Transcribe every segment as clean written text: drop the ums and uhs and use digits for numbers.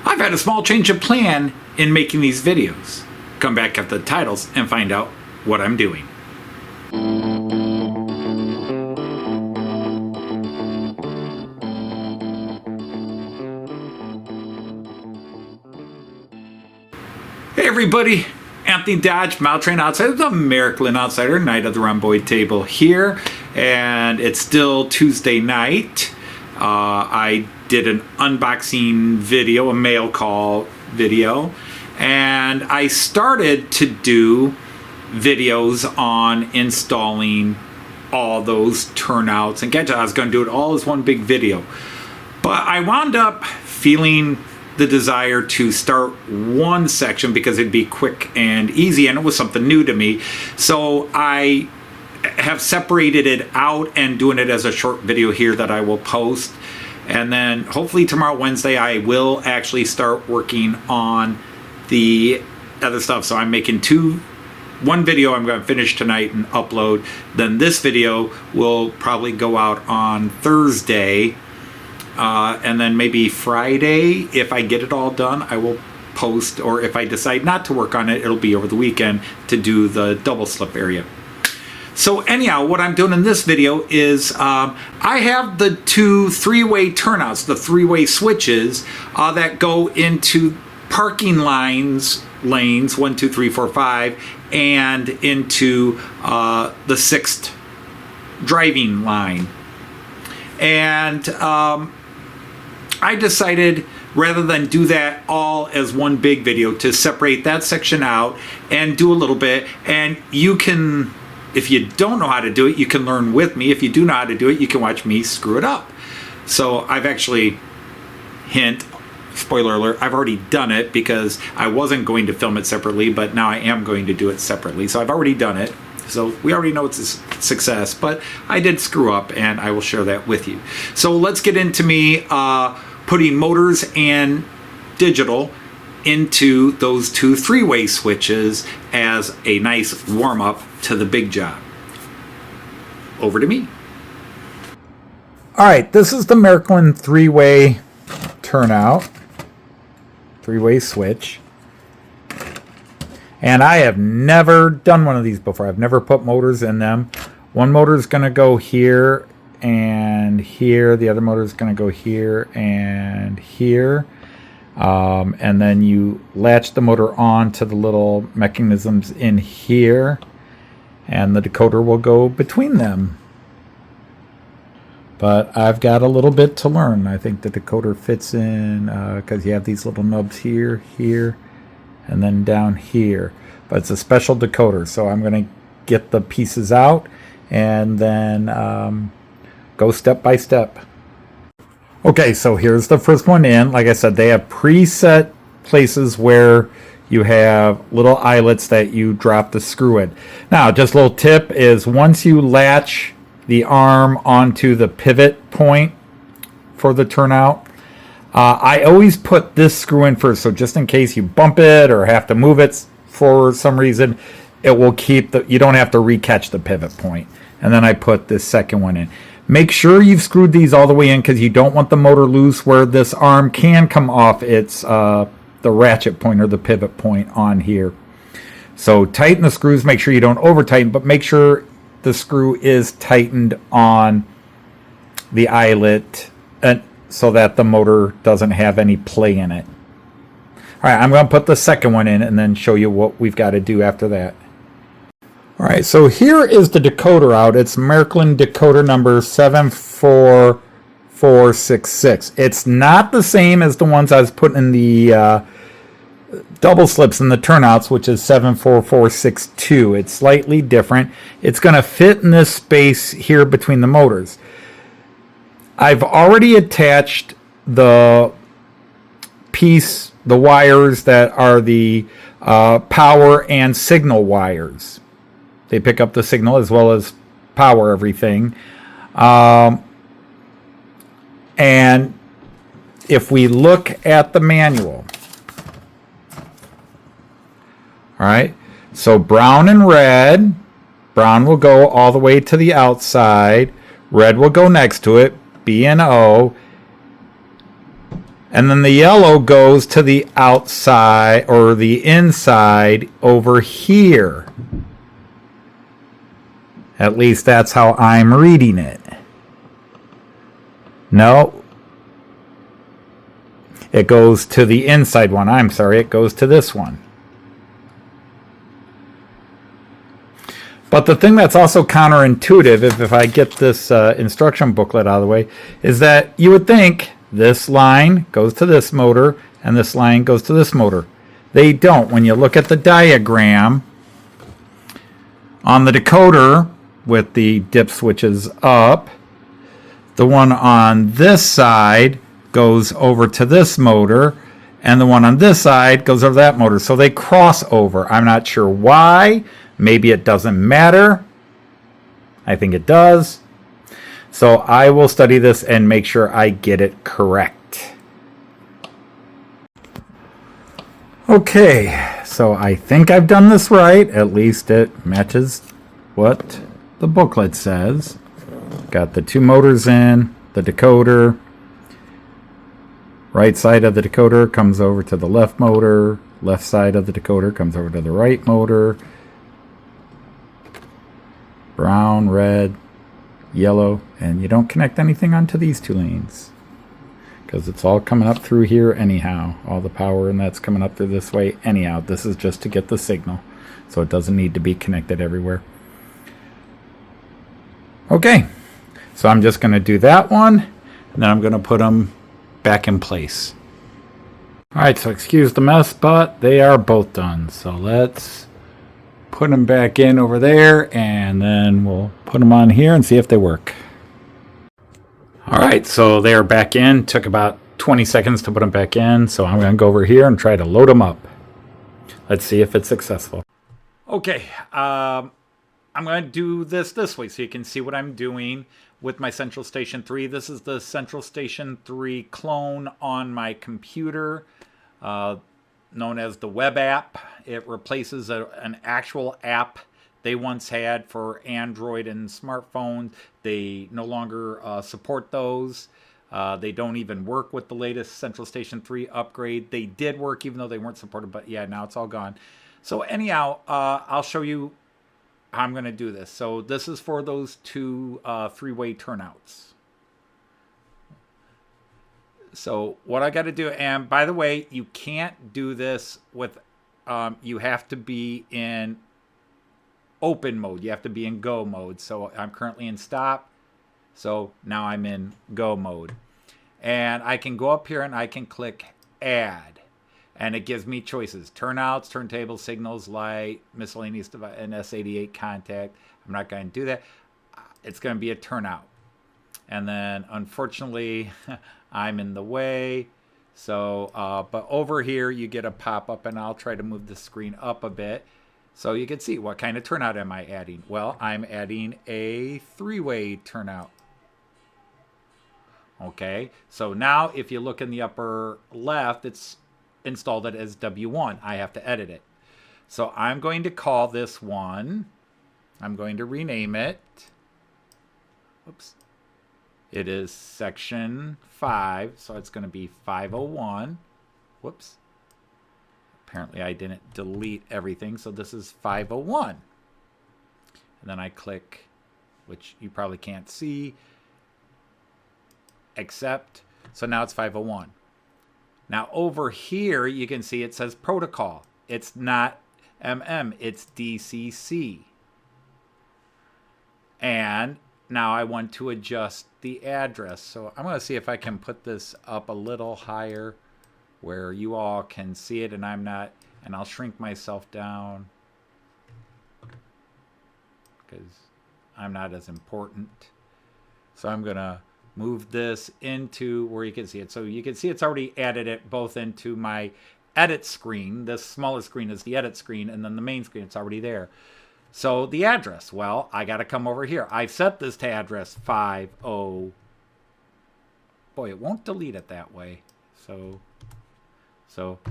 I've had a small change of plan in making these videos. Come back at the titles and find out what I'm doing. Hey everybody, Anthony Dodge, Mile Train Outsider, the American Outsider, Night of the Rhomboid Table here, and it's still Tuesday night. I did an unboxing video, a mail call video, and I started to do videos on installing all those turnouts and gadgets. I was going to do it all as one big video, but I wound up feeling the desire to start one section because it'd be quick and easy, and it was something new to me. So I have separated it out and doing it as a short video here that I will post. And then hopefully tomorrow, Wednesday, I will actually start working on the other stuff. So I'm making one video I'm going to finish tonight and upload. Then this video will probably go out on Thursday. And then maybe Friday, if I get it all done, I will post, or if I decide not to work on it, it'll be over the weekend to do the double slip area. So anyhow, what I'm doing in this video is I have the two three-way turnouts, the three-way switches that go into parking lanes 1, 2, 3, 4, 5, and into the sixth driving line. And I decided, rather than do that all as one big video, to separate that section out and do a little bit. And you can, if you don't know how to do it, you can learn with me. If you do know how to do it, you can watch me screw it up. So I've actually, spoiler alert, I've already done it because I wasn't going to film it separately, but now I am going to do it separately. So I've already done it. So we already know it's a success, but I did screw up, and I will share that with you. So let's get into me putting motors and digital into those two three-way switches as a nice warm-up to the big job. Over to me. All right, this is the American three-way turnout, three-way switch. And I have never done one of these before. I've never put motors in them. One motor is going to go here and here. The other motor is going to go here and here. And then you latch the motor on to the little mechanisms in here. And the decoder will go between them. But I've got a little bit to learn. I think the decoder fits in because you have these little nubs here, here, and then down here. But it's a special decoder, so I'm going to get the pieces out and then go step by step. Okay, so here's the first one in. Like I said, they have preset places where you have little eyelets that you drop the screw in. Now, just a little tip is once you latch the arm onto the pivot point for the turnout, I always put this screw in first, so just in case you bump it or have to move it for some reason, it will keep you don't have to recatch the pivot point. And then I put this second one in. Make sure you've screwed these all the way in because you don't want the motor loose where this arm can come off its the ratchet point or the pivot point on here. So tighten the screws, make sure you don't over tighten, but make sure the screw is tightened on the eyelet so that the motor doesn't have any play in it. All right, I'm going to put the second one in and then show you what we've got to do after that. All right, so here is the decoder out. It's American decoder number 74466. It's not the same as the ones I was putting in the double slips in the turnouts, which is 74462. It's slightly different. It's going to fit in this space here between the motors. I've already attached the wires that are the power and signal wires. They pick up the signal as well as power everything. And if we look at the manual, all right, so brown and red, brown will go all the way to the outside, red will go next to it, B and O, And then the yellow goes to the outside or the inside over here. At least that's how I'm reading it. No. It goes to the inside one. I'm sorry, it goes to this one. But the thing that's also counterintuitive, if I get this instruction booklet out of the way, is that you would think this line goes to this motor and this line goes to this motor. They don't. When you look at the diagram on the decoder with the dip switches up, the one on this side goes over to this motor and the one on this side goes over that motor. So they cross over. I'm not sure why. Maybe it doesn't matter. I think it does. So I will study this and make sure I get it correct. Okay, so I think I've done this right. At least it matches what the booklet says. Got the two motors in, the decoder. Right side of the decoder comes over to the left motor. Left side of the decoder comes over to the right motor. Brown, red, yellow, and you don't connect anything onto these two lanes because it's all coming up through here anyhow. All the power and that's coming up through this way anyhow. This is just to get the signal, so it doesn't need to be connected everywhere. Okay, so I'm just going to do that one, and then I'm going to put them back in place. All right, so excuse the mess, but they are both done. So let's put them back in over there, and then we'll put them on here and see if they work. All right, so they're back in. Took about 20 seconds to put them back in, so I'm going to go over here and try to load them up. Let's see if it's successful. Okay, I'm going to do this way so you can see what I'm doing with my Central Station 3. This is the Central Station 3 clone on my computer, known as the web app. It replaces an actual app they once had for Android and smartphones. They no longer support those. They don't even work with the latest Central Station 3 upgrade. They did work even though they weren't supported, but yeah, now it's all gone. So anyhow, I'll show you how I'm going to do this. So this is for those two three-way turnouts. So what I got to do, and by the way, you can't do this with, you have to be in open mode. You have to be in go mode. So I'm currently in stop. So now I'm in go mode. And I can go up here and I can click add. And it gives me choices: turnouts, turntable, signals, light, miscellaneous device, and S88 contact. I'm not going to do that. It's going to be a turnout. And then unfortunately, I'm in the way. So, but over here you get a pop-up, and I'll try to move the screen up a bit so you can see what kind of turnout am I adding. Well, I'm adding a three-way turnout. Okay, so now if you look in the upper left, it's installed it as W1. I have to edit it. So I'm going to call this one, I'm going to rename it. Oops. It is section 5, so it's going to be 501. Whoops. Apparently I didn't delete everything, so this is 501. And then I click, which you probably can't see, accept. So now it's 501. Now over here you can see it says protocol. It's not MM, it's DCC. And now I want to adjust the address. So I'm going to see if I can put this up a little higher where you all can see it and I'm not, and I'll shrink myself down because I'm not as important. So I'm going to move this into where you can see it. So you can see it's already added it both into my edit screen. This smaller screen is the edit screen, and then the main screen, it's already there. So the address, well, I got to come over here. I've set this to address 50. Boy, it won't delete it that way. So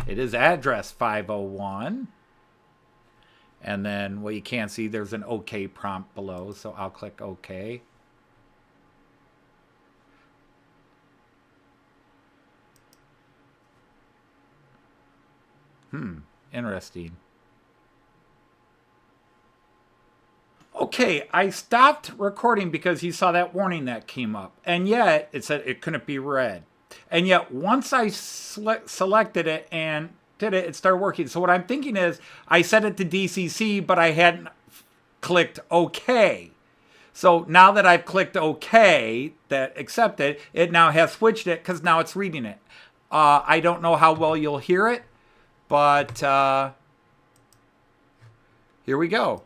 it is address 501. And then, well, you can't see there's an OK prompt below, so I'll click OK. Interesting. Okay, I stopped recording because you saw that warning that came up. And yet, it said it couldn't be read. And yet, once I selected it and did it, it started working. So what I'm thinking is, I set it to DCC, but I hadn't clicked OK. So now that I've clicked OK, that accepted, it now has switched it because now it's reading it. I don't know how well you'll hear it, but here we go.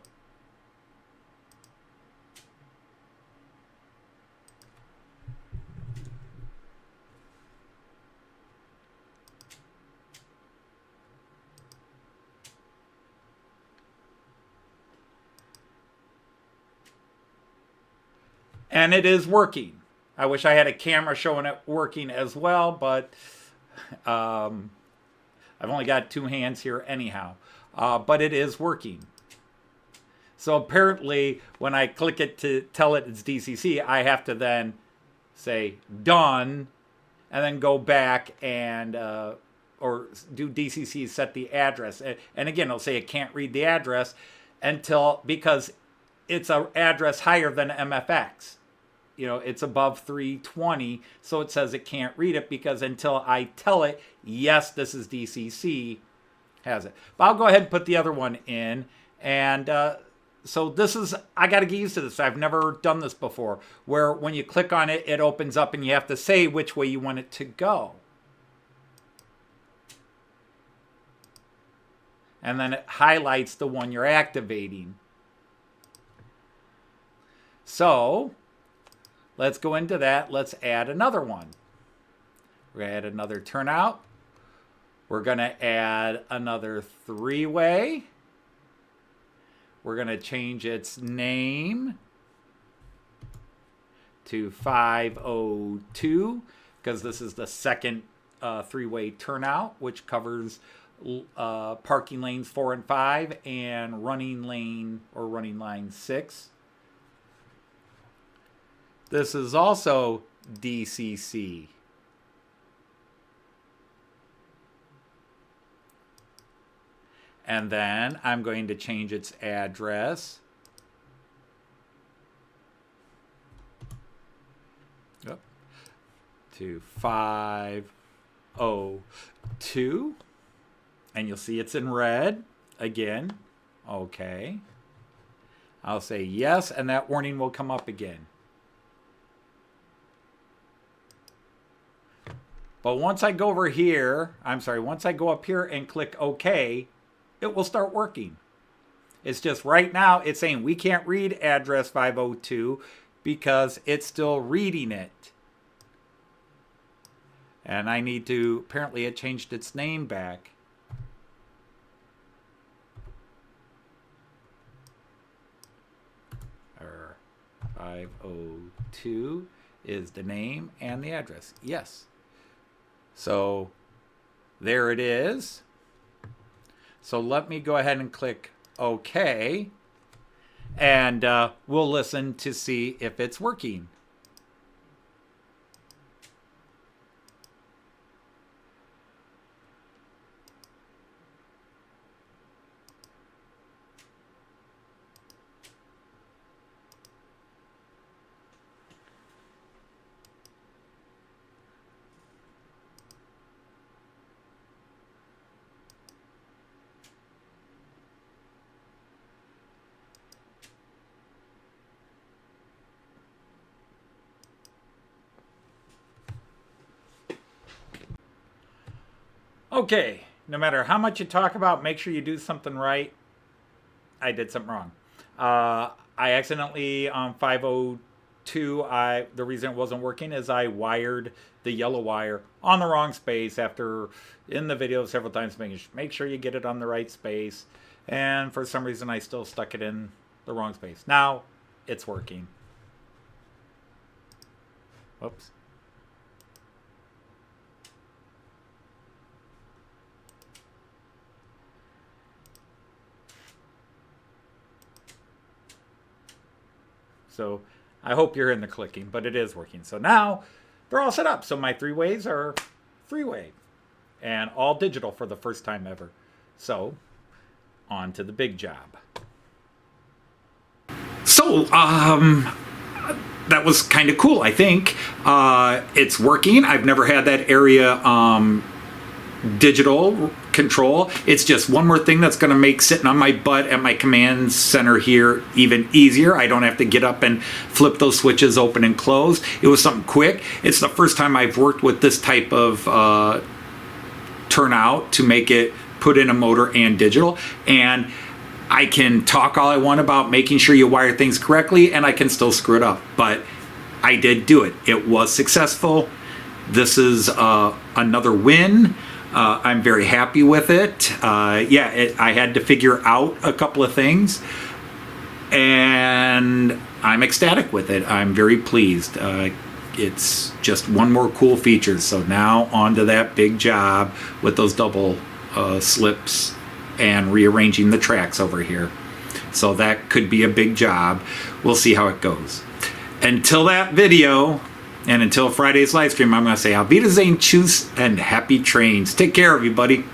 And it is working. I wish I had a camera showing it working as well, but I've only got two hands here anyhow. But it is working. So apparently, when I click it to tell it it's DCC, I have to then say done, and then go back and or do DCC set the address. And again, it'll say it can't read the address because it's an address higher than MFX. You know, it's above 320, so it says it can't read it because until I tell it, yes, this is DCC, has it. But I'll go ahead and put the other one in. And so this is, I got to get used to this. I've never done this before, where when you click on it, it opens up and you have to say which way you want it to go. And then it highlights the one you're activating. So let's go into that. Let's add another one. We're going to add another turnout. We're going to add another three-way. We're going to change its name to 502 because this is the second three-way turnout, which covers parking lanes 4 and 5 and running lane or running line 6. This is also DCC. And then I'm going to change its address. To 502. And you'll see it's in red again. Okay. I'll say yes, and that warning will come up again. But once I go over here, once I go up here and click OK, it will start working. It's just right now it's saying we can't read address 502 because it's still reading it. And I need to, apparently it changed its name back. Or 502 is the name and the address. Yes. So there it is. So let me go ahead and click OK. And we'll listen to see if it's working. Okay, no matter how much you talk about, make sure you do something right. I did something wrong. I accidentally on 502, the reason it wasn't working is I wired the yellow wire on the wrong space after in the video several times make sure you get it on the right space. And for some reason I still stuck it in the wrong space. Now it's working. Oops. So I hope you're in the clicking, but it is working. So now they're all set up. So my three ways are three-way and all digital for the first time ever. So, on to the big job. So, that was kind of cool, I think. It's working. I've never had that area digital control. It's just one more thing that's going to make sitting on my butt at my command center here even easier. I don't have to get up and flip those switches open and close. It was something quick. It's the first time I've worked with this type of turnout to make it put in a motor and digital. And I can talk all I want about making sure you wire things correctly, and I can still screw it up. But I did do it. It was successful. This is another win. I'm very happy with it. I had to figure out a couple of things, and I'm ecstatic with it. I'm very pleased. It's just one more cool feature. So now on to that big job with those double slips and rearranging the tracks over here. So that could be a big job. We'll see how it goes. Until that video, and until Friday's live stream, I'm going to say, Auf Wiedersehen, tschüss, and happy trains. Take care, everybody.